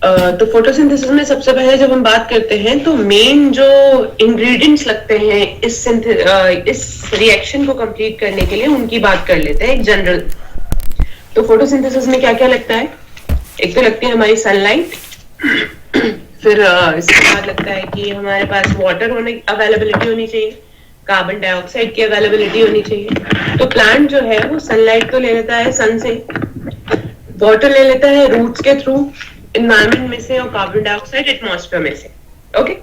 तो फोटोसिंथेसिस में सबसे पहले जब हम बात करते हैं तो मेन जो इंग्रेडिएंट्स लगते हैं इस रिएक्शन को कंप्लीट करने के लिए उनकी बात कर लेते हैं एक जनरल। तो फोटोसिंथेसिस में क्या क्या लगता है? एक तो लगती है हमारी सनलाइट, फिर इसके बाद लगता है कि हमारे पास वाटर अवेलेबिलिटी होनी चाहिए, कार्बन डाइऑक्साइड की अवेलेबिलिटी होनी चाहिए। तो प्लांट जो है वो सनलाइट तो ले लेता है सन से, वाटर ले लेता है रूट्स के थ्रू एनवायरमेंट में से, और कार्बन डाइऑक्साइड एटमॉस्फेयर में से। ओके,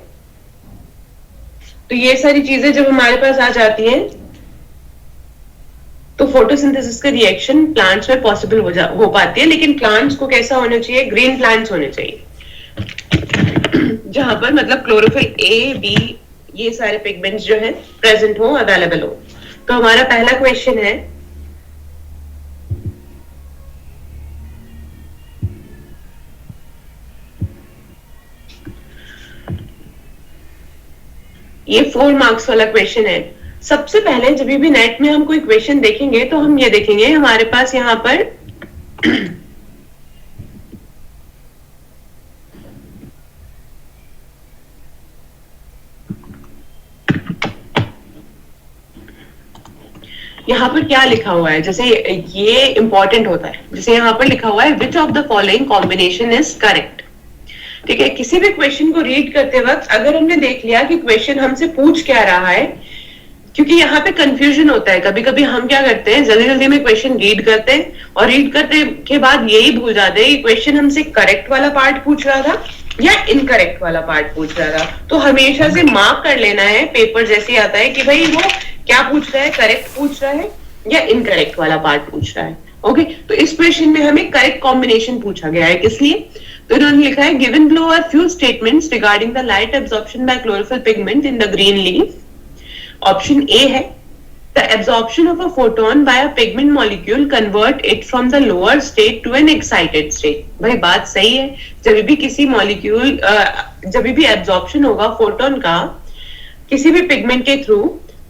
तो ये सारी चीजें जब हमारे पास आ जाती हैं तो फोटोसिंथेसिस का रिएक्शन प्लांट्स में पॉसिबल हो पाती है। लेकिन प्लांट्स को कैसा होना चाहिए? ग्रीन प्लांट्स होने चाहिए, जहां पर मतलब क्लोरोफिल ए बी ये सारे पिगमेंट्स जो है प्रेजेंट हो, अवेलेबल हो। तो हमारा पहला क्वेश्चन है, ये 4 मार्क्स वाला क्वेश्चन है। सबसे पहले जब भी नेट में हम कोई क्वेश्चन देखेंगे तो हम ये देखेंगे हमारे पास यहां पर यहाँ पर क्या लिखा हुआ है। जैसे ये इंपॉर्टेंट होता है, जैसे यहाँ पर लिखा हुआ है which of the following combination is correct. ठीक है, किसी भी क्वेश्चन को रीड करते वक्त अगर हमने देख लिया कि क्वेश्चन हमसे पूछ क्या रहा है, क्योंकि यहाँ पे कंफ्यूजन होता है, कभी कभी हम क्या करते हैं जल्दी जल्दी में क्वेश्चन रीड करते हैं और रीड करने के बाद यही भूल जाते हैं कि क्वेश्चन हमसे करेक्ट वाला पार्ट पूछ रहा था या इनकरेक्ट वाला पार्ट पूछ रहा था। तो हमेशा से मार्क कर लेना है पेपर जैसे आता है कि भाई वो क्या पूछ रहा है, करेक्ट पूछ रहा है या इनकरेक्ट वाला पार्ट पूछ रहा है। ओके, तो इस क्वेश्चन में हमें करेक्ट कॉम्बिनेशन पूछा गया है। किस लिए? तो इन्होंने लिखा है given below are few statements regarding the light absorption by chlorophyll pigment in the green leaf. Option A है the absorption of a photon by a pigment molecule convert it from the lower state to an excited state। भाई बात सही है, जब भी किसी molecule जब भी एब्जॉर्प्शन होगा फोटोन का किसी भी पिगमेंट के थ्रू,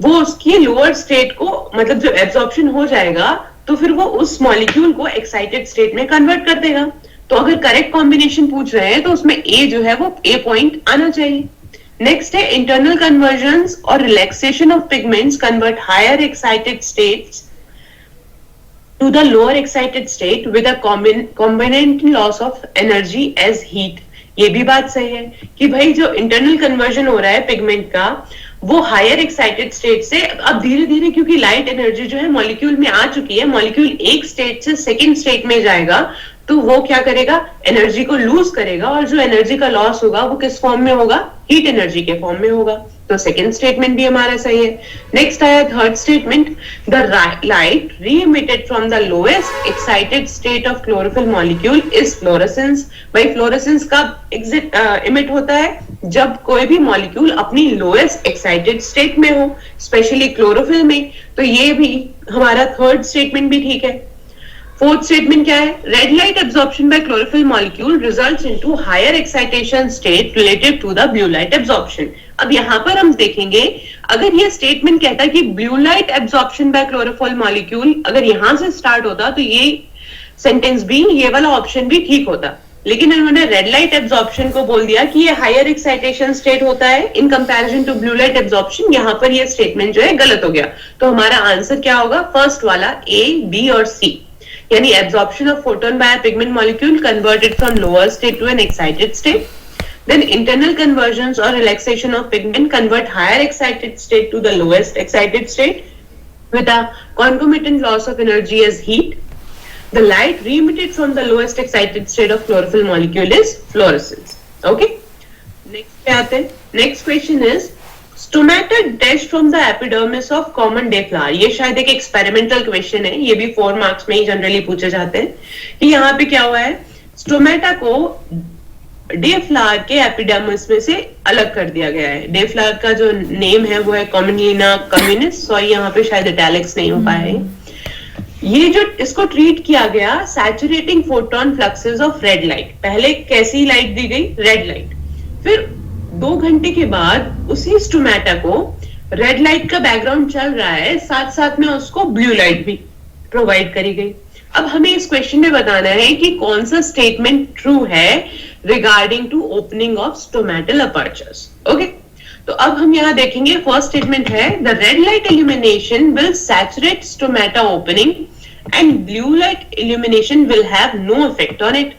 वो उसकी लोअर स्टेट को मतलब जो एब्जॉर्प्शन हो जाएगा तो फिर वो उस मॉलिक्यूल को एक्साइटेड स्टेट में कन्वर्ट कर देगा। तो अगर करेक्ट कॉम्बिनेशन पूछ रहे हैं तो उसमें ए जो है वो ए पॉइंट आना चाहिए। नेक्स्ट है इंटरनल कन्वर्जन्स और relaxation of pigments convert higher excited states to the lower excited state with a concomitant loss of energy as heat. ये भी बात सही है कि भाई जो इंटरनल कन्वर्जन हो रहा है पिगमेंट का वो हायर एक्साइटेड स्टेट से अब धीरे धीरे, क्योंकि लाइट एनर्जी जो है मॉलिक्यूल में आ चुकी है, मॉलिक्यूल एक स्टेट से सेकेंड स्टेट में जाएगा तो वो क्या करेगा? एनर्जी को लूज करेगा, और जो एनर्जी का लॉस होगा वो किस फॉर्म में होगा? हीट एनर्जी के फॉर्म में होगा। तो सेकेंड स्टेटमेंट भी हमारा सही है। नेक्स्ट आया third statement, the light re-emitted from the lowest excited state of chlorophyll molecule is fluorescence. भाई फ्लोरेसेंस कब इमिट होता है? जब कोई भी मॉलिक्यूल अपनी लोएस्ट एक्साइटेड स्टेट में हो, स्पेशली क्लोरोफिल में। तो ये भी हमारा थर्ड स्टेटमेंट भी ठीक है। फोर्थ स्टेटमेंट क्या है? Red light absorption by chlorophyll molecule results into higher excitation state related to the blue light absorption. अब यहां पर हम देखेंगे, अगर ये स्टेटमेंट कहता है कि blue light absorption by chlorophyll molecule अगर यहां से स्टार्ट होता तो ये सेंटेंस भी, ये वाला ऑप्शन भी ठीक होता। लेकिन इन्होंने रेड लाइट एब्जॉर्प्शन को बोल दिया कि ये हायर एक्साइटेशन स्टेट होता है in comparison to blue light absorption. यहां पर ये स्टेटमेंट जो है गलत हो गया। तो हमारा आंसर क्या होगा? फर्स्ट वाला, ए, बी और सी, यानी absorption of photon by a pigment molecule converted from lower state to an excited state. Then internal conversions or relaxation of pigment convert higher excited state to the lowest excited state with a concomitant loss of energy as heat. The light re-emitted from the lowest excited state of chlorophyll molecule is fluorescence. Okay? Next पे आते हैं. Next question is Stomata detached from the epidermis of common day flower। ये शायद एक experimental question है, ये भी 4 marks में ही जनरली पूछे जाते हैं कि यहाँ पे क्या हुआ है, स्टोमेटा को डे फ्लावर के एपिडर्मिस में से अलग कर दिया गया है। डे फ्लावर का जो नेम है वो है कॉमनिना कम्युनिस। सॉरी, यहाँ पे शायद इटैलिक्स नहीं हो पाया है। ये जो इसको ट्रीट किया गया saturating photon fluxes of red light. पहले कैसी लाइट दी गई? Red light. फिर 2 घंटे के बाद उसी स्टोमेटा को रेड लाइट का बैकग्राउंड चल रहा है, साथ साथ में उसको ब्लू लाइट भी प्रोवाइड करी गई। अब हमें इस क्वेश्चन में बताना है कि कौन सा स्टेटमेंट ट्रू है। Regarding to opening of stomatal apertures. Okay, तो अब हम यहाँ देखेंगे फर्स्ट स्टेटमेंट है the red light illumination will saturate stomata opening and blue light illumination will have no effect on it.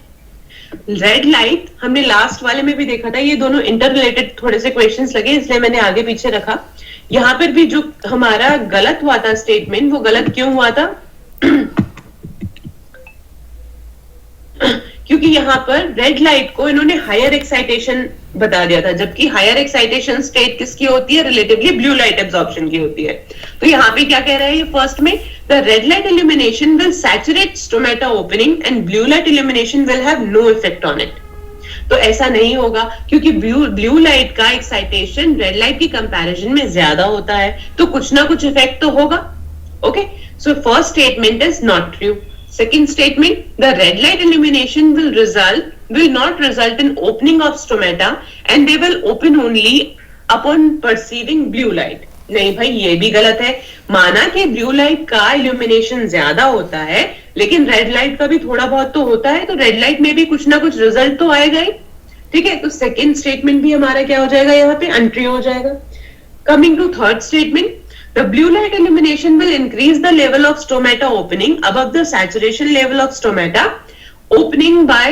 Red light हमने last वाले में भी देखा था, ये दोनों इंटर रिलेटेड थोड़े से क्वेश्चंस लगे इसलिए मैंने आगे पीछे रखा. यहां पर भी जो हमारा गलत हुआ था स्टेटमेंट, वो गलत क्यों हुआ था? क्योंकि यहाँ पर रेड लाइट को इन्होंने हायर एक्साइटेशन बता दिया था, जबकि हायर एक्साइटेशन स्टेट किसकी होती है? रिलेटिवली ब्लू लाइट एब्जॉर्प्शन की होती है. तो यहाँ पे क्या कह रहा है ये फर्स्ट में, the red light illumination will saturate stomata opening and blue light illumination will have no effect on it. तो ऐसा नहीं होगा क्योंकि ब्लू लाइट का एक्साइटेशन रेड लाइट की कंपैरिजन में ज्यादा होता है, तो कुछ ना कुछ इफेक्ट तो होगा. Okay, so first statement is not true. Second statement, the red light illumination will not result in opening of stomata and they will open only upon perceiving blue light. नहीं भाई, ये भी गलत है. माना कि ब्लू लाइट का illumination ज्यादा होता है, लेकिन रेड लाइट का भी थोड़ा बहुत तो होता है, तो रेड लाइट में भी कुछ ना कुछ रिजल्ट तो आएगा ही. ठीक है, तो सेकेंड स्टेटमेंट भी हमारा क्या हो जाएगा? यहाँ पे अनट्रू हो जाएगा. Coming to third statement, the blue light illumination will increase the level of stomata opening above the saturation level of stomata opening by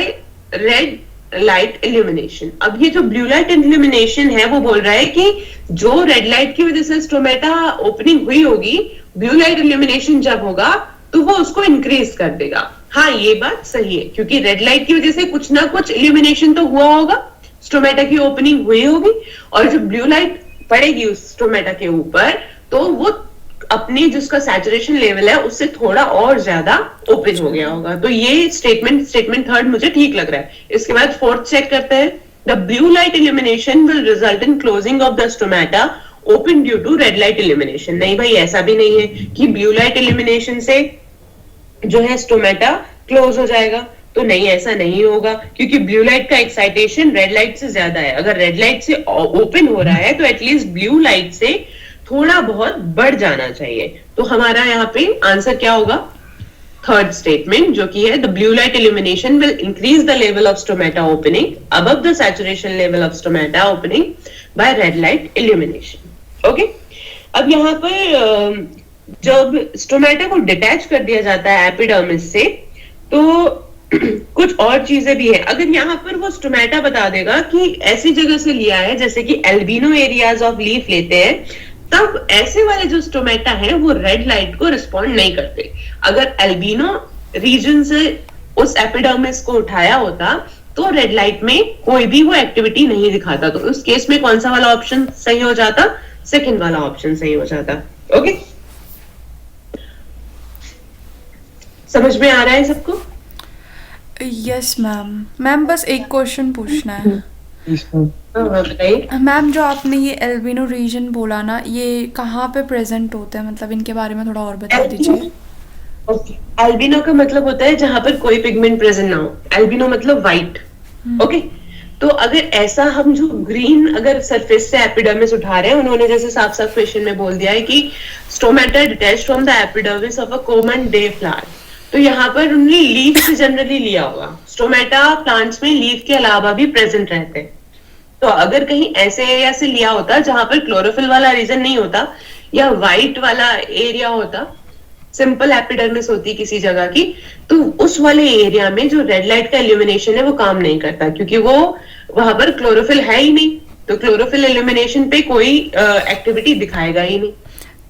red light illumination. अब ये जो ब्लू लाइट इल्यूमिनेशन है वो बोल रहा है कि जो रेड लाइट की वजह से स्टोमेटा ओपनिंग हुई होगी, ब्लू लाइट इल्यूमिनेशन जब होगा तो वो उसको इंक्रीज कर देगा. हाँ, ये बात सही है क्योंकि रेड लाइट की वजह से कुछ ना कुछ इल्यूमिनेशन तो हुआ होगा, स्टोमेटा की ओपनिंग हुई होगी, और जब ब्लू लाइट पड़ेगी उस स्टोमेटा के ऊपर तो वो अपनी जिसका सैचुरेशन लेवल है उससे थोड़ा और ज्यादा ओपन हो गया होगा. तो ये स्टेटमेंट थर्ड मुझे ठीक लग रहा है. इसके बाद फोर्थ चेक करते हैं. The blue light illumination will result in closing of the stomata open due to red light illumination. नहीं भाई, ऐसा भी नहीं है कि ब्लू लाइट इल्यूमिनेशन से जो है स्टोमेटा क्लोज हो जाएगा. तो नहीं, ऐसा नहीं होगा क्योंकि ब्लू लाइट का एक्साइटेशन रेड लाइट से ज्यादा है. अगर रेड लाइट से ओपन हो रहा है तो एटलीस्ट ब्लू लाइट से थोड़ा बहुत बढ़ जाना चाहिए. तो हमारा यहाँ पे आंसर क्या होगा? थर्ड स्टेटमेंट, जो कि है the blue light illumination will increase the level of stomata opening above the saturation level of stomata opening by red light illumination. Okay, अब यहाँ पर जब स्टोमेटा को डिटैच कर दिया जाता है एपिडर्मिस से, तो कुछ और चीजें भी है. अगर यहाँ पर वो स्टोमेटा बता देगा कि ऐसी जगह से लिया है जैसे कि एल्बिनो एरियाज ऑफ लीफ लेते हैं, तब ऐसे वाले जो स्टोमेटा हैं वो रेड लाइट को रिस्पॉन्ड नहीं करते. अगर एल्बिनो रीजन से उस एपिडर्मिस को उठाया होता तो रेड लाइट में कोई भी वो एक्टिविटी नहीं दिखाता. तो उस केस में कौन सा वाला ऑप्शन सही हो जाता? सेकंड वाला ऑप्शन सही हो जाता. ओके, समझ में आ रहा है सबको? Yes ma'am. मैम बस एक क्वेश्चन पूछना है. बताइए मैम, जो आपने ये एल्बिनो रीजन बोला ना, ये कहाँ पे प्रेजेंट होता है? मतलब इनके बारे में थोड़ा और बता दीजिए. एल्बिनो का मतलब होता है जहां पर कोई पिगमेंट प्रेजेंट ना हो. एल्बिनो मतलब व्हाइट. ओके, तो अगर ऐसा हम जो ग्रीन अगर सरफेस से एपिडर्मिस उठा रहे हैं, उन्होंने जैसे साफ साफ क्वेश्चन में बोल दिया है कि stomata detached from the epidermis of a common day flower, तो यहाँ पर उन्होंने लीफ से जनरली लिया होगा. स्टोमेटा प्लांट्स में लीफ के अलावा भी प्रेजेंट रहते हैं. तो अगर कहीं ऐसे एरिया से लिया होता जहां पर क्लोरोफिल वाला रीजन नहीं होता या व्हाइट वाला एरिया होता, सिंपल एपिडर्मिस होती किसी जगह की, तो उस वाले एरिया में जो रेड लाइट का इल्यूमिनेशन है वो काम नहीं करता क्योंकि वो वहां पर क्लोरोफिल है ही नहीं. तो क्लोरोफिल इल्यूमिनेशन पे कोई एक्टिविटी दिखाएगा ही नहीं.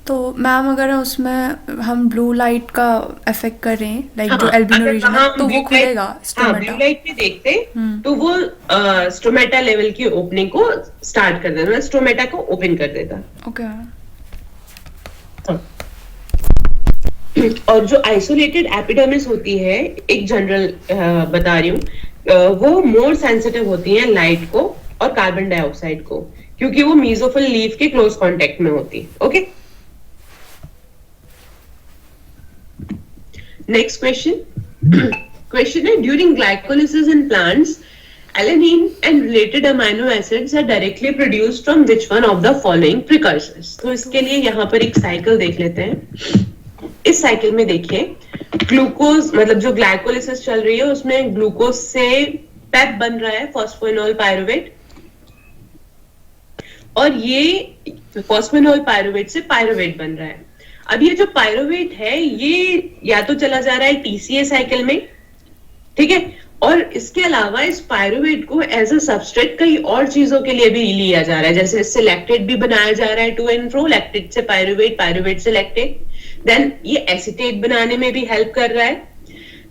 तो मैम, अगर उसमें हम ब्लू लाइट का इफेक्ट करें, लाइक जो एल्बिनो रीजन है, तो वो खुलेगा स्टोमेटा? ब्लू लाइट में देखते तो वो स्टोमेटा लेवल की ओपनिंग को स्टार्ट कर देता, स्टोमेटा को ओपन कर देता. ओके. और जो आइसोलेटेड एपिडर्मिस होती है, एक जनरल बता रही हूँ, वो मोर सेंसिटिव होती है लाइट को और कार्बन डाइऑक्साइड को, क्योंकि वो मीजोफिल लीफ के क्लोज कांटेक्ट में होती. Okay, next question. क्वेश्चन है, during glycolysis in plants alanine and related amino acids are directly produced from which one of the following precursors? तो इसके लिए यहाँ पर एक साइकिल देख लेते हैं. इस साइकिल में देखिए, ग्लूकोज मतलब जो ग्लाइकोलिसिस चल रही है उसमें ग्लूकोज से पैप बन रहा है फॉस्फोइनोल पायरुवेट, और ये फॉस्फोइनोल पायरुवेट से पायरुवेट बन रहा है। अब ये जो पायरुवेट है ये या तो चला जा रहा है टीसीए साइकिल में, ठीक है, और इसके अलावा इस पायरुवेट को एज अ सबस्ट्रेट कई और चीजों के लिए भी लिया जा रहा है, जैसे इससे लैक्टेट भी बनाया जा रहा है टू एंड फ्रो, लैक्टेट से पायरुवेट, पायरुवेट से लैक्टेट, देन ये एसीटेट बनाने में भी हेल्प कर रहा है,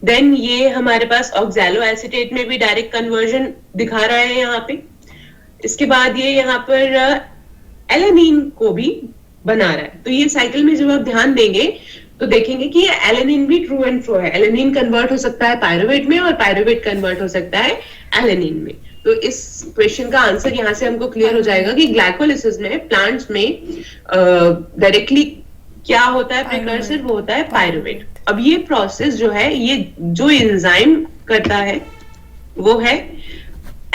देन ये हमारे पास ऑक्सैलो एसीटेट में भी डायरेक्ट कन्वर्जन दिखा रहा है यहाँ पे। इसके बाद ये यहाँ पर एलेनिन को भी बना रहा है। तो ये साइकिल में जब आप ध्यान देंगे तो देखेंगे कि ये एलेनिन भी ट्रू एंड फ्रो है, एलेनिन कन्वर्ट हो सकता है पायरुवेट में और पायरुवेट कन्वर्ट हो सकता है एलेनिन में। तो इस क्वेश्चन का आंसर यहाँ से हमको क्लियर हो जाएगा कि ग्लाइकोलिसिस में प्लांट्स में डायरेक्टली क्या होता है प्रिकर्सर, वो होता है पायरुवेट। अब ये प्रोसेस जो है, ये जो एंजाइम करता है वो है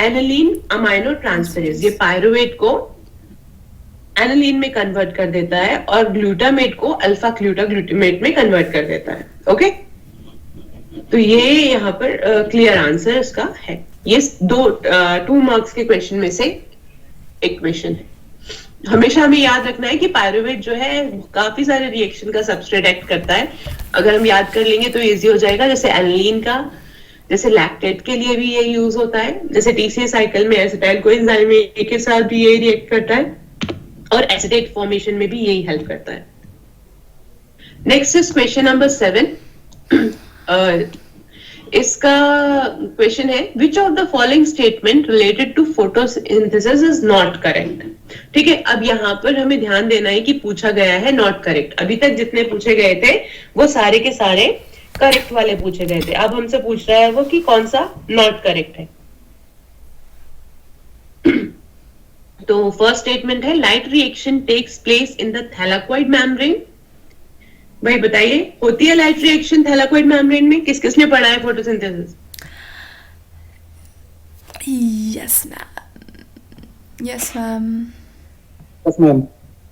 एनालिन अमाइनो ट्रांसफेरेज। ये पायरुवेट को एनालिन में कन्वर्ट कर देता है और ग्लूटामेट को अल्फा ग्लूटाग्लूटामेट में कन्वर्ट कर देता है। ओके, तो ये यहाँ पर क्लियर आंसर इसका है। ये 2 मार्क्स के क्वेश्चन में से एक क्वेश्चन है। हमेशा हमें याद रखना है कि पायरुवेट जो है काफी सारे रिएक्शन का सबस्ट्रेट एक्ट करता है। अगर हम याद कर लेंगे तो इजी हो जाएगा। जैसे एनालिन का, जैसे लैक्टेट के लिए भी ये यूज होता है, जैसे टीसीए साइकिल में एसिटाइल कोएंजाइम के साथ भी ये रिएक्ट करता है, और एसिटेट फॉर्मेशन में भी यही हेल्प करता है। Next is question number 7। इसका क्वेश्चन है which of the following statement related to photosynthesis is not correct. ठीक है, अब यहाँ पर हमें ध्यान देना है कि पूछा गया है नॉट करेक्ट। अभी तक जितने पूछे गए थे वो सारे के सारे करेक्ट वाले पूछे गए थे। अब हमसे पूछ रहा है वो कि कौन सा नॉट करेक्ट है। तो फर्स्ट स्टेटमेंट है light reaction takes place in the thylakoid membrane. भाई बताइए, होती है लाइट रिएक्शन थैलाकोइड मेम्ब्रेन में? किस किसने पढ़ा है photosynthesis? Yes ma'am, yes ma'am, yes ma'am.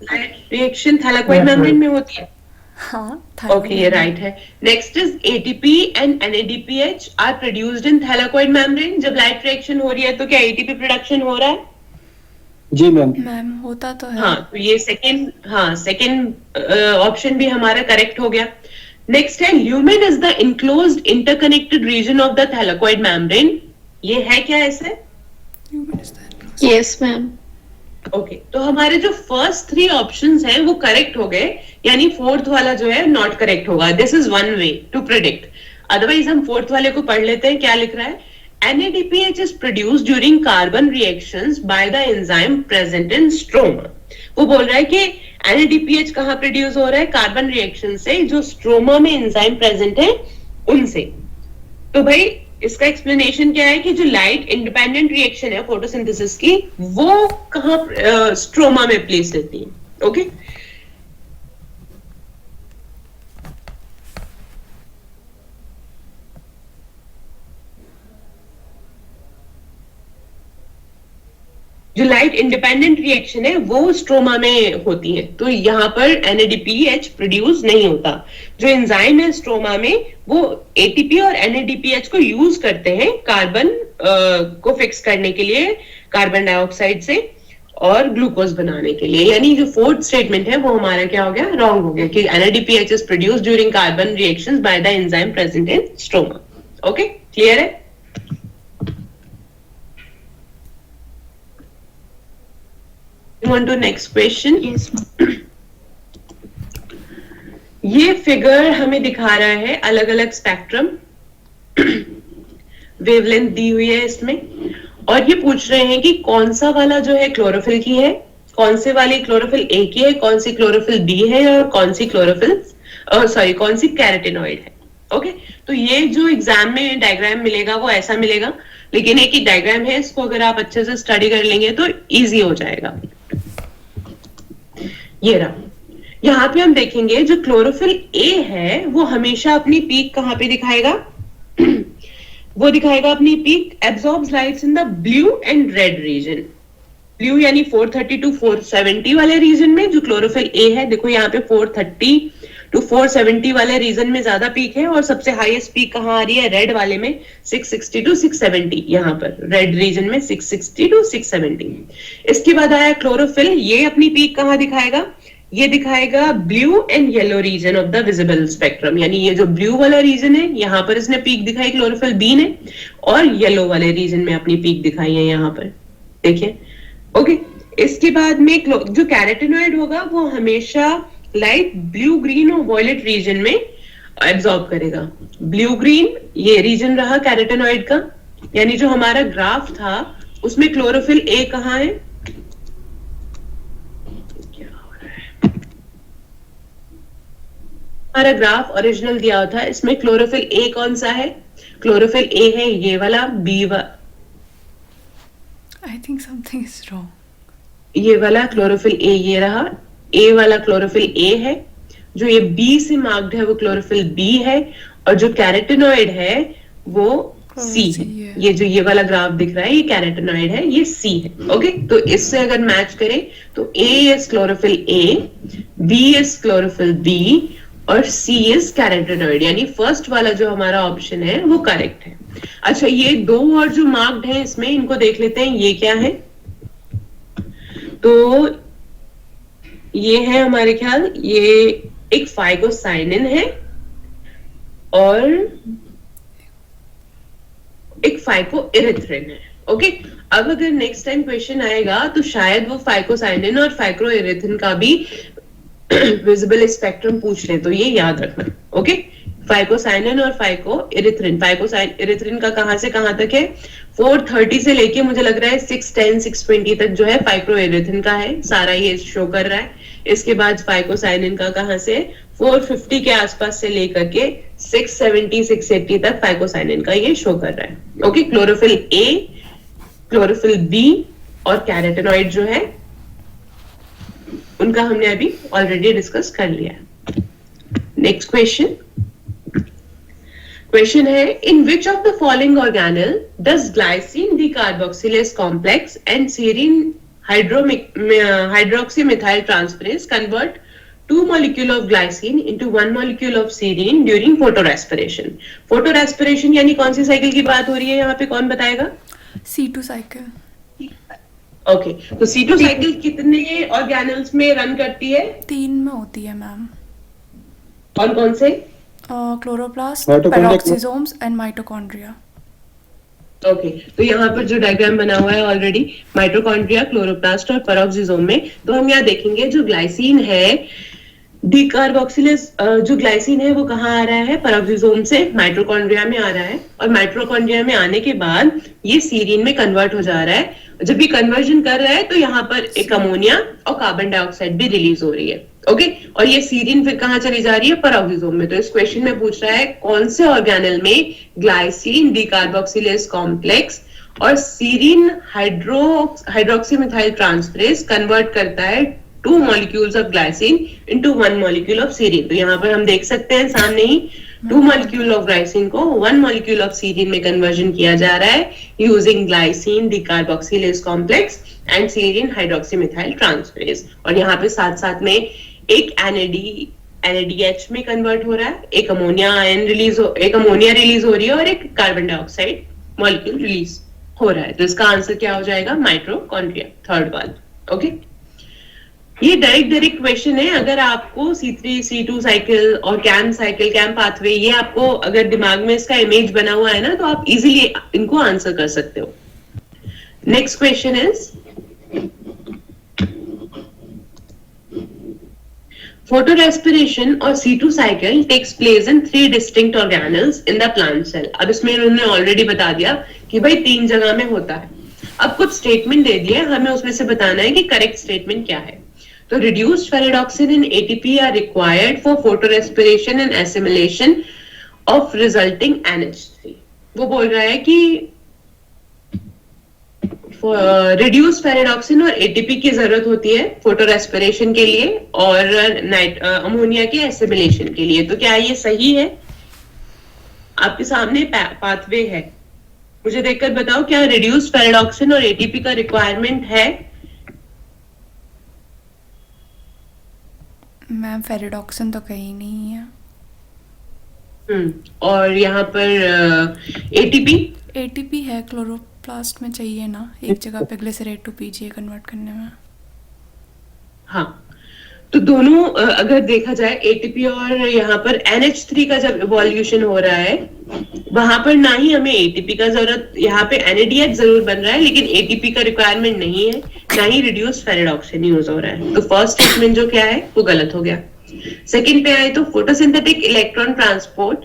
Light reaction thylakoid membrane में होती है। हाँ, ओके, ये राइट है। Next is ATP and NADPH are produced in thylakoid membrane. जब लाइट रिएक्शन हो रही है तो क्या एटीपी प्रोडक्शन हो रहा है? जी मैम। मैम होता तो है। हाँ, तो ये सेकंड ऑप्शन भी हमारा करेक्ट हो गया। नेक्स्ट है lumen is the enclosed interconnected region of the thylakoid membrane. ये है क्या ऐसे? Yes ma'am. ओके, तो हमारे जो फर्स्ट 3 ऑप्शंस हैं वो करेक्ट हो गए, यानी फोर्थ वाला जो है नॉट करेक्ट होगा। This is one way to predict. Otherwise हम फोर्थ वाले को पढ़ लेते हैं। क्या लिख रहा है? NADPH is produced during carbon reactions by the enzyme present in stroma। वो बोल रहा है कि NADPH कहाँ प्रोड्यूस हो रहा है? कार्बन रिएक्शन से, जो स्ट्रोमा में एंजाइम प्रेजेंट है उनसे। तो भाई इसका एक्सप्लेनेशन क्या है कि जो लाइट इंडिपेंडेंट रिएक्शन है फोटोसिंथेसिस की, वो कहाँ स्ट्रोमा में प्लेस रहती है। ओके, जो लाइट इंडिपेंडेंट रिएक्शन है वो स्ट्रोमा में होती है। तो यहाँ पर NADPH प्रोड्यूस नहीं होता। जो एंजाइम है स्ट्रोमा में वो ATP और NADPH को यूज करते हैं कार्बन को फिक्स करने के लिए कार्बन डाइऑक्साइड से और ग्लूकोज बनाने के लिए। यानी जो फोर्थ स्टेटमेंट है वो हमारा क्या हो गया? रॉन्ग हो गया कि NADPH is produced during carbon reactions by the enzyme present in stroma. Okay, clear है? On to next question. Yes, ये फिगर हमें दिखा रहा है अलग अलग स्पेक्ट्रम, वेवलेंथ दी हुई है इसमें, और ये पूछ रहे हैं कि कौन सा वाला जो है क्लोरोफिल की है, कौन से वाली क्लोरोफिल ए की है, कौन सी क्लोरोफिल बी है, और कौन सी क्लोरोफिल कौन सी कैरोटिनॉइड है। ओके, तो ये जो एग्जाम में डायग्राम मिलेगा वो ऐसा मिलेगा, लेकिन एक ही डायग्राम है, इसको अगर आप अच्छे से स्टडी कर लेंगे तो इजी हो जाएगा। ये रहा, यहाँ पे हम देखेंगे जो क्लोरोफिल ए है वो हमेशा अपनी पीक कहाँ पे दिखाएगा? वो दिखाएगा अपनी peak absorbs lights in the blue and red region. Blue यानी 430 to 470 वाले रीजन में जो क्लोरोफिल ए है, देखो यहाँ पे 430 टू 470 वाले रीजन में ज्यादा पीक है, और सबसे हाईएस्ट पीक कहाँ आ रही है, रेड वाले में 660 टू 670, यहाँ पर रेड रीजन में 660 टू 670। इसके बाद आया क्लोरोफिल, ये अपनी पीक कहाँ दिखाएगा, ये दिखाएगा blue and yellow region of the visible spectrum, यानी ये जो ब्लू वाला रीजन है यहाँ पर इसने पीक दिखाई क्लोरोफिल बी ने, और येलो वाले रीजन में अपनी पीक दिखाई है यहाँ पर, देखिए। ओके, इसके बाद में जो कैरोटीनॉइड होगा वो हमेशा लाइट ब्लू ग्रीन और वॉयलेट रीजन में एब्जॉर्ब करेगा। ब्लू ग्रीन ये रीजन रहा कैरोटीनॉइड का, यानी जो हमारा ग्राफ था उसमें क्लोरोफिल ए कहाँ है, हमारा ग्राफ ओरिजिनल दिया हुआ था, इसमें क्लोरोफिल ए कौन सा है, क्लोरोफिल ए है ये वाला, B I think something is wrong, ये वाला क्लोरोफिल ए ये रहा, ए वाला क्लोरोफिल ए है, जो ये बी से मार्क्ड है वो क्लोरोफिल बी है, और जो कैरोटीनॉइड है वो सी है। ये जो ये वाला ग्राफ दिख रहा है ये कैरोटीनॉइड है, ये सी है। ओके, तो इससे अगर मैच करें तो A is chlorophyll A, B is chlorophyll B, और सी इज कैरोटीनॉइड, यानी फर्स्ट वाला जो हमारा ऑप्शन है वो करेक्ट है। अच्छा, ये दो और जो मार्क्ड है इसमें इनको देख लेते हैं, ये क्या है, तो ये है हमारे ख्याल ये एक फाइकोसाइनिन है और एक फाइकोइरिथ्रिन है। ओके, अब अगर नेक्स्ट टाइम क्वेश्चन आएगा तो शायद वो फाइकोसाइनिन और फाइकोइरिथ्रिन का भी विजिबल स्पेक्ट्रम पूछ ले, तो ये याद रखना। ओके, फाइकोसाइनिन और फाइकोइरिथ्रिन, फाइकोइरिथ्रिन का कहां से कहां तक है, 430 से लेके मुझे लग रहा है 610 620 तक जो है फाइकोइरिथ्रिन का है, सारा ये शो कर रहा है। इसके बाद फाइकोसाइनिन का कहां से 450 के आसपास से लेकर के 670 680 तक फाइकोसाइनिन का ये शो कर रहा है। Okay, chlorophyll A, chlorophyll B और कैरोटीनॉइड जो है उनका हमने अभी ऑलरेडी डिस्कस कर लिया। नेक्स्ट क्वेश्चन है, in which of the following organelle does glycine decarboxylase complex and serine hydroxy methyl transferase convert 2 molecule of glycine into 1 molecule of serine during photorespiration? photorespiration यानी कौन सी साइकिल की बात हो रही है यहाँ पे, कौन बताएगा? C2 cycle. ओके, तो C2 साइकिल कितने ऑर्गेनल्स में रन करती है? 3 में होती है मैम। कौन कौन से? Chloroplast, Mitochondria- peroxisomes and mitochondria. Okay, तो यहाँ पर जो डायग्राम बना हुआ है ऑलरेडी, माइटोकॉन्ड्रिया, क्लोरोप्लास्ट और पेरोक्सिसोम में, तो हम यहाँ देखेंगे जो ग्लाइसिन है डीकार्बोक्सिलेज, जो ग्लाइसिन है वो कहाँ आ रहा है, पेरोक्सिसोम से माइटोकॉन्ड्रिया में आ रहा है, और माइटोकॉन्ड्रिया में आने के बाद ये सीरीन में कन्वर्ट हो जा रहा है। जब ये कन्वर्जन कर रहा है तो यहाँ पर एक अमोनिया और कार्बन डाइऑक्साइड भी रिलीज हो रही है। ओके, और ये सीरीन फिर कहाँ चली जा रही है, पेरोक्सिसोम में। तो इस क्वेश्चन में पूछ रहा है कौन से ऑर्गेनल में ग्लाइसिन डीकार्बोक्सिलेज कॉम्प्लेक्स और serine hydroxy methyl transferase convert करता है 2 molecules of glycine into 1 molecule of serine। तो यहाँ पर हम देख सकते हैं सामने ही 2 molecule of glycine को 1 molecule of serine में कन्वर्जन किया जा रहा है using glycine decarboxylase complex and serine hydroxymethyl transferase। और यहाँ पे साथ साथ में एक NADH में कन्वर्ट हो रहा है, एक अमोनिया रिलीज हो रही है और एक कार्बन डाइऑक्साइड मॉलिक्यूल रिलीज हो रहा है। तो इसका आंसर क्या हो जाएगा, माइटोकॉन्ड्रिया, थर्ड वाला। ओके, ये डायरेक्ट क्वेश्चन है। अगर आपको C3 C2 साइकिल और कैम पाथवे, ये आपको अगर दिमाग में इसका इमेज बना हुआ है ना, तो आप इजीली इनको आंसर कर सकते हो। नेक्स्ट क्वेश्चन इज, photorespiration और C2 cycle takes place in 3 distinct organelles in the plant cell। अब इसमें उन्होंने ऑलरेडी बता दिया कि भाई 3 जगह में होता है। अब कुछ स्टेटमेंट दे दिए, हमें उसमें से बताना है कि करेक्ट स्टेटमेंट क्या है। तो reduced ferredoxin and ATP are required for photorespiration and assimilation of resulting NH3। वो बोल रहा है कि रिड्यूस फेरेडॉक्सिन और एटीपी की जरूरत होती है फोटो रेस्पिरेशन के लिए और अमोनिया के एसिमिलेशन के लिए। तो क्या ये सही है? आपके सामने पाथवे है, मुझे देखकर बताओ क्या रिड्यूस फेरेडॉक्सिन और एटीपी का रिक्वायरमेंट है? मैम फेरिडॉक्सिन तो कहीं नहीं है। और यहाँ पर एटीपी एटीपी है, क्लोरोप्लास्ट में चाहिए ना एक जगह पे ग्लिसरेट टू पीजीए कन्वर्ट करने में। हाँ, तो दोनों अगर देखा जाए एटीपी और यहाँ पर NH3 का जब इवोल्यूशन हो रहा है वहां पर ना ही हमें एटीपी का जरूरत, यहाँ पे NADH जरूर बन रहा है लेकिन एटीपी का रिक्वायरमेंट नहीं है, ना ही रिड्यूस फेरिडॉक्सिन यूज हो रहा है। तो फर्स्ट स्टेटमेंट जो क्या है वो गलत हो गया। सेकंड पे आए तो photosynthetic electron transport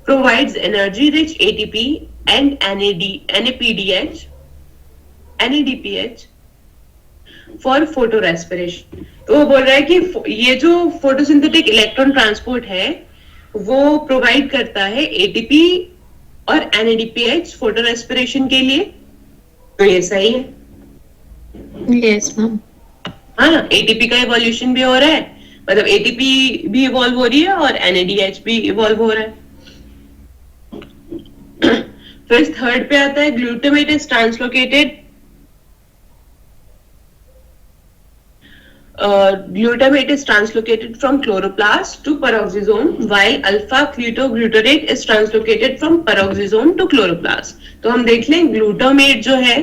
provides energy rich ATP and NADPH for photo respiration. तो वो बोल रहा है कि ये जो फोटोसिंथेटिक इलेक्ट्रॉन ट्रांसपोर्ट है वो प्रोवाइड करता है एटीपी और NADPH फोटो रेस्पिरेशन के लिए। तो ये सही है। Yes, ma'am. हाँ ना, एटीपी का इवोल्यूशन भी हो रहा है, मतलब एटीपी भी इवॉल्व हो रही है और NADH भी इवॉल्व हो रहा है। फिर थर्ड पे आता है glutamate is translocated glutamate is translocated from chloroplast to peroxisome while alpha ketoglutarate is translocated from peroxisome to chloroplast। तो हम देख लें ग्लूटामेट जो है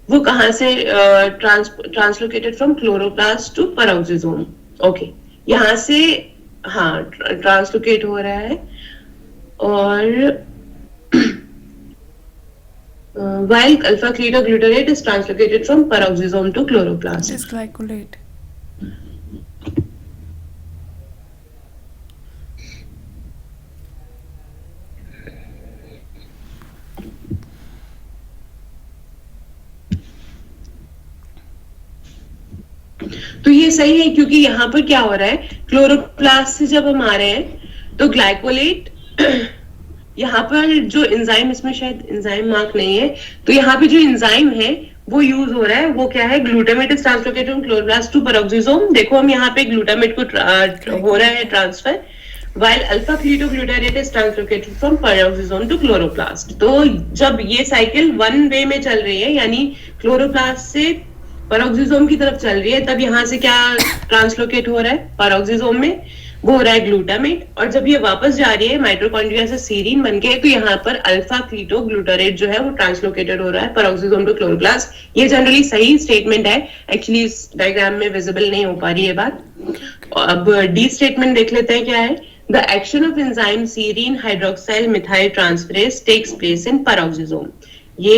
वो कहां से translocated from chloroplast to peroxisome. Okay, यहां से हाँ ट्रांसलोकेट हो रहा है और while alpha ketoglutarate is translocated from peroxisome to chloroplast. Is glycolate. तो ये सही है क्योंकि यहाँ पर क्या हो रहा है, क्लोरोप्लास्ट से जब हम आ रहे हैं तो ग्लाइकोलेट यहाँ पर जो एंजाइम, इसमें शायद एंजाइम मार्क नहीं है, तो यहाँ पे जो एंजाइम है वो यूज हो रहा है, वो क्या है, glutamate is translocated from chloroplast to peroxisome. देखो हम यहाँ पे ग्लूटामेट को हो रहा है transfer, while alpha ketoglutarate is translocated from peroxisome to chloroplast। तो जब ये साइकिल वन वे में चल रही है, यानी क्लोरोप्लास्ट से पेरोक्सिसोम की तरफ चल रही है, तब यहाँ से क्या ट्रांसलोकेट हो रहा है पेरोक्सिसोम में, वो हो रहा है ग्लूटामेट। और जब ये वापस जा रही है माइटोकॉन्ड्रिया से सीरीन बनके, तो यहाँ पर अल्फा कीटोग्लूटारेट जो है वो ट्रांसलोकेटेड हो रहा है पेरोक्सिसोम टू क्लोरोप्लास्ट। ये जनरली सही स्टेटमेंट है, एक्चुअली इस डायग्राम में विजिबल नहीं हो पा रही है बात। अब डी स्टेटमेंट देख लेते हैं क्या है। The action of enzyme serine hydroxyl methyl transferase takes place in peroxisome. ये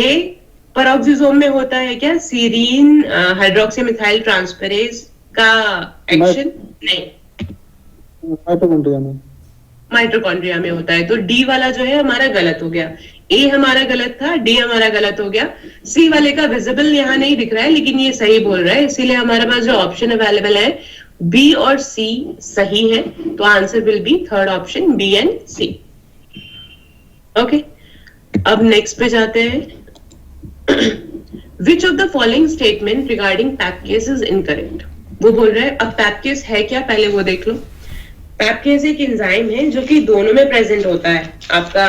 पेरोक्सिसोम में होता है क्या, सीरीन हाइड्रोक्सी मिथाइल ट्रांसफरेज का एक्शन? नहीं, माइटोकॉन्ड्रिया में होता है। तो डी वाला जो है हमारा गलत हो गया, ए हमारा गलत था, डी हमारा गलत हो गया। सी वाले का विजिबल यहाँ नहीं दिख रहा है लेकिन ये सही बोल रहा है, इसीलिए हमारे पास जो ऑप्शन अवेलेबल है बी और सी सही है। तो answer will be third option B and C. Okay, अब नेक्स्ट पे जाते हैं। Which of the following statement regarding PEPcase is incorrect. वो बोल रहे हैं, अब पैपकेस है क्या पहले वो देख लो। पैपकेस एक एंजाइम है जो कि दोनों में प्रेजेंट होता है, आपका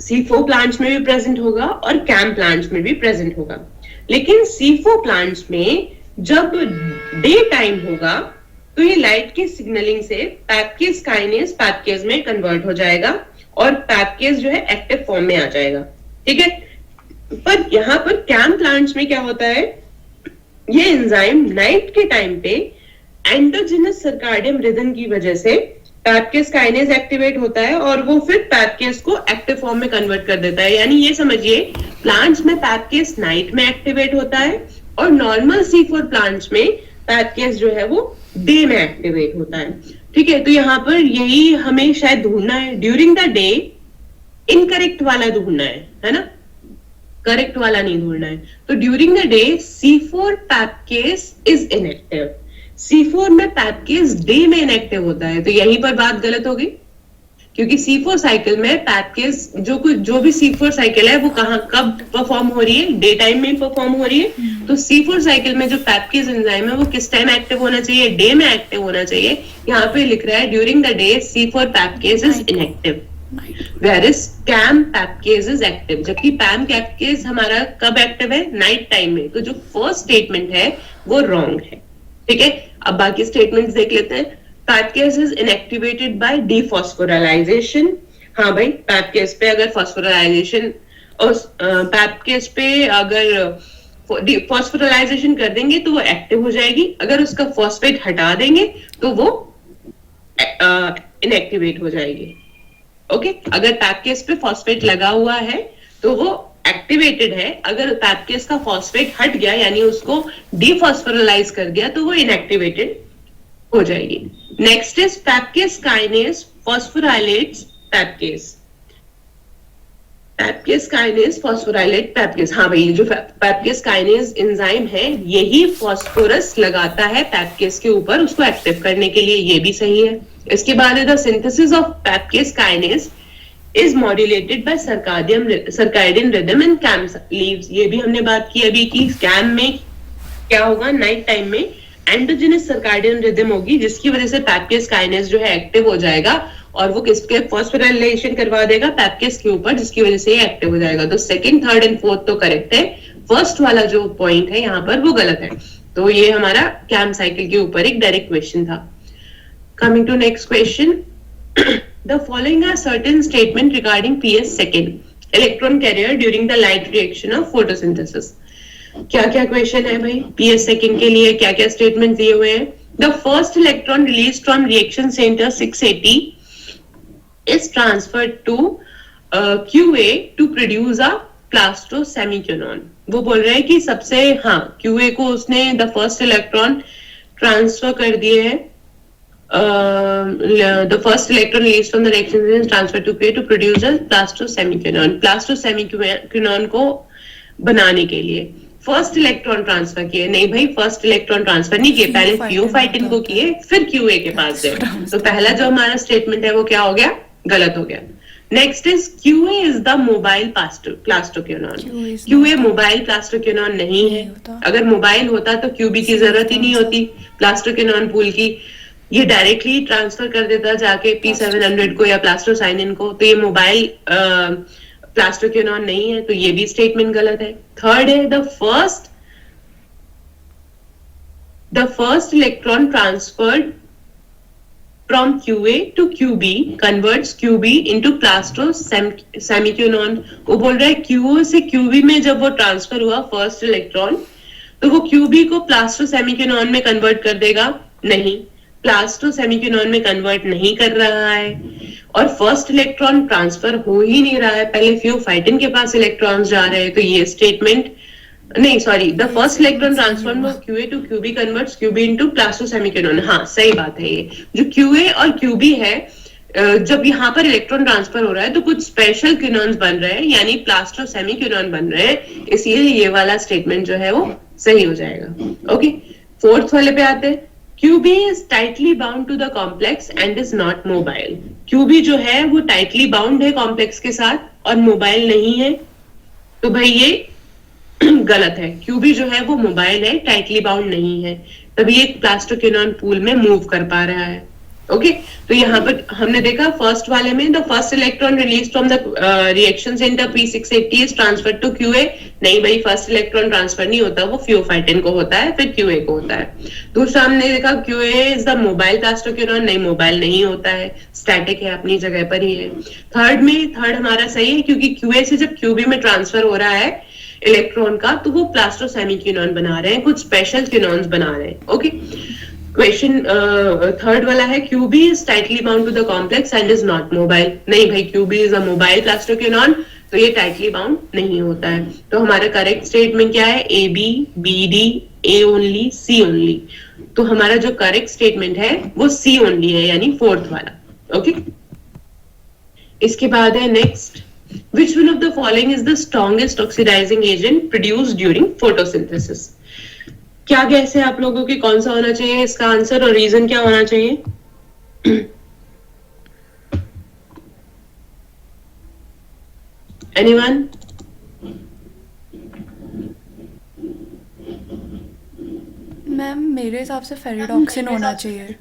C4 प्लांट्स में भी प्रेजेंट होगा और कैम प्लांट्स में भी प्रेजेंट होगा। लेकिन C4 प्लांट्स में जब डे टाइम होगा तो ये लाइट की सिग्नलिंग से पैपकेस काइनेज पैपकेस में कन्वर्ट हो जाएगा और पैपकेस जो है एक्टिव फॉर्म में आ जाएगा, ठीक है। पर यहाँ पर कैम प्लांट्स में क्या होता है, ये एंजाइम नाइट के टाइम पे एंडोजिनस सर्काडियम रिदम की वजह से पैपकेस काइनेज एक्टिवेट होता है और वो फिर पैपकेस को एक्टिव फॉर्म में कन्वर्ट कर देता है। यानी ये समझिए प्लांट्स में पैपकेस नाइट में एक्टिवेट होता है और नॉर्मल C4 प्लांट्स में पैपकेस जो है वो डे में एक्टिवेट होता है, ठीक है। तो यहाँ पर यही हमें शायद ढूंढना है, ड्यूरिंग द डे इनकरेक्ट वाला ढूंढना है ना, करेक्ट वाला नहीं ढूंढना है। तो during the day C4 PEPcase is inactive, C4 में पैपकेस डे में इनएक्टिव होता है। तो यहीं पर बात गलत हो गई क्योंकि C4 साइकिल में पैपकेस जो भी C4 साइकिल है वो कहाँ कब परफॉर्म हो रही है, डे टाइम में परफॉर्म हो रही है। तो C4 साइकिल में जो पैपकेस एंजाइम है वो किस टाइम एक्टिव होना चाहिए, डे में एक्टिव होना चाहिए। यहाँ पे लिख रहा है during the day C4 PEPcase is inactive whereas CAM PEPcase is active, जबकि पैम पैपकेस हमारा कब एक्टिव है, नाइट टाइम में। तो जो फर्स्ट स्टेटमेंट है वो रॉन्ग है, ठीक है, अब बाकी स्टेटमेंट्स देख लेते हैं। पैपकेस इज इनएक्टिवेटेड बाय डीफॉस्फोराइलेशन। हाँ भाई, पैपकेस पे अगर फॉस्फोराइलेशन और पैपकेस पे अगर फॉस्फोराइलेशन कर देंगे तो वो एक्टिव हो जाएगी, अगर उसका फॉस्फेट हटा देंगे तो वो इनएक्टिवेट हो जाएगी। ओके, अगर पैपकेस पे फॉस्फेट लगा हुआ है तो वो एक्टिवेटेड है, अगर पैपकेस का फॉस्फेट हट गया यानी उसको डीफॉस्फोराइलाइज कर दिया तो वो इनएक्टिवेटेड हो जाएगी। Next is PEPcase kinase phosphorylates PEPcase. PEPcase kinase phosphorylate PEPcase, हाँ भाई, जो पैपकेस काइनेज एंजाइम है यही फॉस्फोरस लगाता है पैपकेस के ऊपर उसको एक्टिव करने के लिए, ये भी सही है। इसके बाद the synthesis of PEPcase kinase is modulated by circadian rhythm in CAM leaves. ये भी हमने बात की अभी कि कैम में क्या होगा, नाइट टाइम में एंडोजेनस सर्काडियन रिदम होगी जिसकी वजह से पैपकेस काइनेज जो है एक्टिव हो जाएगा और वो किसके फॉस्फोराइलेशन करवा देगा पैपकेस के ऊपर, जिसकी वजह से ये एक्टिव हो जाएगा। तो सेकंड, थर्ड एंड फोर्थ तो करेक्ट है, फर्स्ट वाला जो पॉइंट है यहाँ पर वो गलत है। तो ये हमारा कैम साइकिल के ऊपर एक डायरेक्ट क्वेश्चन था। Coming to next question, the following are certain statement regarding PS second electron carrier during the light reaction of photosynthesis. क्या क्या क्वेश्चन है भाई, पीएस सेकंड के लिए क्या क्या स्टेटमेंट दिए हुए हैं। The first electron release from reaction centre 680 is transferred to QA to produce a plastosemiquinone। वो बोल रहे हैं कि सबसे, हाँ, QA को उसने द फर्स्ट इलेक्ट्रॉन ट्रांसफर कर दिए हैं, the first electron release from the reaction is transfer to QA to produce a plastosemiquinone. Plastosemiquinone को बनाने के लिए फर्स्ट इलेक्ट्रॉन ट्रांसफर किए। नहीं भाई, फर्स्ट इलेक्ट्रॉन ट्रांसफर नहीं किए, पहले थियोफाइटिन को किए फिर QA के पास गए। तो पहला जो हमारा स्टेटमेंट है वो क्या हो गया, गलत हो गया। Next is QA is the mobile plastoquinone. QA mobile plastoquinone नहीं है, अगर मोबाइल होता तो QB की जरूरत ही नहीं होती प्लास्टोक्विनोन पूल की, ये डायरेक्टली ट्रांसफर कर देता जाके P700 को या प्लास्टोसाइनिन को। तो ये मोबाइल प्लास्टोक्विनोन नहीं है, तो ये भी स्टेटमेंट गलत है। थर्ड है the first electron transferred from QA to QB converts QB into plastosemiquinone। वो बोल रहा है QA से QB में जब वो ट्रांसफर हुआ फर्स्ट इलेक्ट्रॉन तो वो QB को प्लास्टोसेमिक्विनोन में कन्वर्ट कर देगा, नहीं, प्लास्टोसेमिक्विनोन में कन्वर्ट नहीं कर रहा है और फर्स्ट इलेक्ट्रॉन ट्रांसफर हो ही नहीं रहा है, पहले थियोफाइटिन के पास इलेक्ट्रॉन्स जा रहे हैं। तो ये स्टेटमेंट नहीं, sorry, the first electron transfer from QA to QB converts QB into plastosemiquinone. हाँ, सही बात है। ये जो QA और QB है, जब यहाँ पर इलेक्ट्रॉन ट्रांसफर हो रहा है तो कुछ स्पेशल क्विनोन्स बन रहे हैं यानी प्लास्टोसेमिक्विनोन बन रहे हैं, इसलिए ये वाला स्टेटमेंट जो है वो सही हो जाएगा। ओके, फोर्थ वाले पे आते हैं। QB is tightly bound to the complex and is not mobile। QB जो है वो टाइटली बाउंड है कॉम्प्लेक्स के साथ और मोबाइल नहीं है, तो भाई ये गलत है। QB जो है वो मोबाइल है, टाइटली बाउंड नहीं है, तभी एक प्लास्टोक्विनोन पूल में मूव कर पा रहा है। ओके, तो यहाँ पर हमने देखा फर्स्ट वाले में the first electron release from the reaction center P680 is transfer to QA। नहीं भाई, फर्स्ट इलेक्ट्रॉन ट्रांसफर नहीं होता, वो थियोफाइटिन को होता है फिर QA को होता है। दूसरा हमने देखा QA is the mobile plastoquinone. नहीं, मोबाइल नहीं होता है, स्टैटिक है, अपनी जगह पर ही है। थर्ड हमारा सही है क्योंकि QA से जब QB में ट्रांसफर हो रहा है इलेक्ट्रॉन का तो वो प्लास्टोसेमिक्विनोन बना रहे हैं, कुछ स्पेशल क्विनोन्स बना रहे हैं। ओके, क्वेश्चन थर्ड वाला है QB is tightly bound to the complex and is not mobile। नहीं भाई, QB is a mobile plastoquinone, तो ये टाइटली बाउंड नहीं होता है। तो हमारा करेक्ट स्टेटमेंट क्या है, AB, BD, A only, C only। तो हमारा जो करेक्ट स्टेटमेंट है वो C only है, यानी फोर्थ वाला। ओके, इसके बाद है next, which one of the following is the strongest oxidizing agent produced during photosynthesis। क्या गैस है आप लोगों की, कौन सा होना चाहिए इसका आंसर और रीजन क्या होना चाहिए? एनीवन? मैम मेरे हिसाब से फेरिडॉक्सिन होना चाहिए।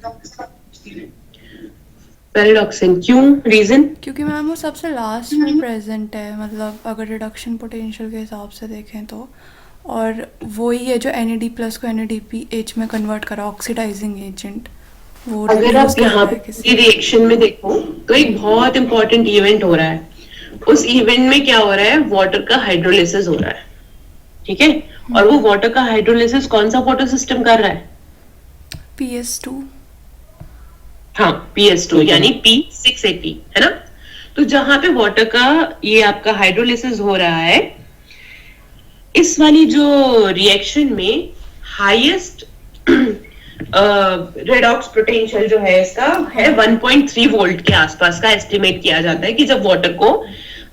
पेरिडॉक्सिन, क्यों, रीजन? क्योंकि मैम वो सबसे लास्ट में प्रेजेंट है, मतलब अगर रिडक्शन पोटेंशियल के हिसाब से देखें तो, और वही है जो NAD+ को NADPH में कन्वर्ट करा, ऑक्सीडाइजिंग एजेंट। वो अगर use आप कर यहाँ रहा है पे किसी रिएक्शन में देखो तो एक बहुत इंपॉर्टेंट इवेंट हो रहा है। उस इवेंट में क्या हो रहा है, वाटर का हाइड्रोलिसिस हो रहा है, ठीक है। और वो वाटर का हाइड्रोलिसिस कौन सा फोटो सिस्टम कर रहा है? PS2। हाँ, PS2 यानी P680, है ना। तो जहां पे वाटर का ये आपका हाइड्रोलिसिस हो रहा है, इस वाली जो रिएक्शन में हाईएस्ट रेडॉक्स पोटेंशियल जो है इसका है 1.3 वोल्ट के आसपास का एस्टिमेट किया जाता है कि जब वाटर को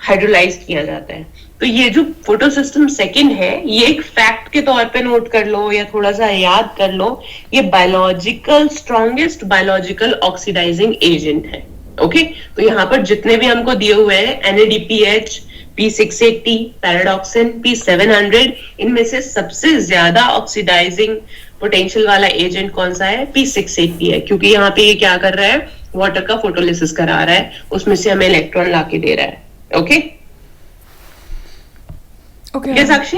हाइड्रोलाइज किया जाता है। तो ये जो फोटो सिस्टम सेकेंड है, ये एक फैक्ट के तौर पे नोट कर लो या थोड़ा सा याद कर लो, ये biological strongest biological oxidising agent है। ओके, तो यहाँ पर जितने भी हमको दिए हुए हैं NADPH, P680, पैराडॉक्सिन, P700, इनमें से सबसे ज्यादा ऑक्सीडाइजिंग पोटेंशियल वाला एजेंट कौन सा है? P680 है, क्योंकि यहाँ पे ये क्या कर रहा है, वाटर का फोटोलिसिस करा रहा है, उसमें से हमें इलेक्ट्रॉन लाके दे रहा है। ओके, ओके साक्षी?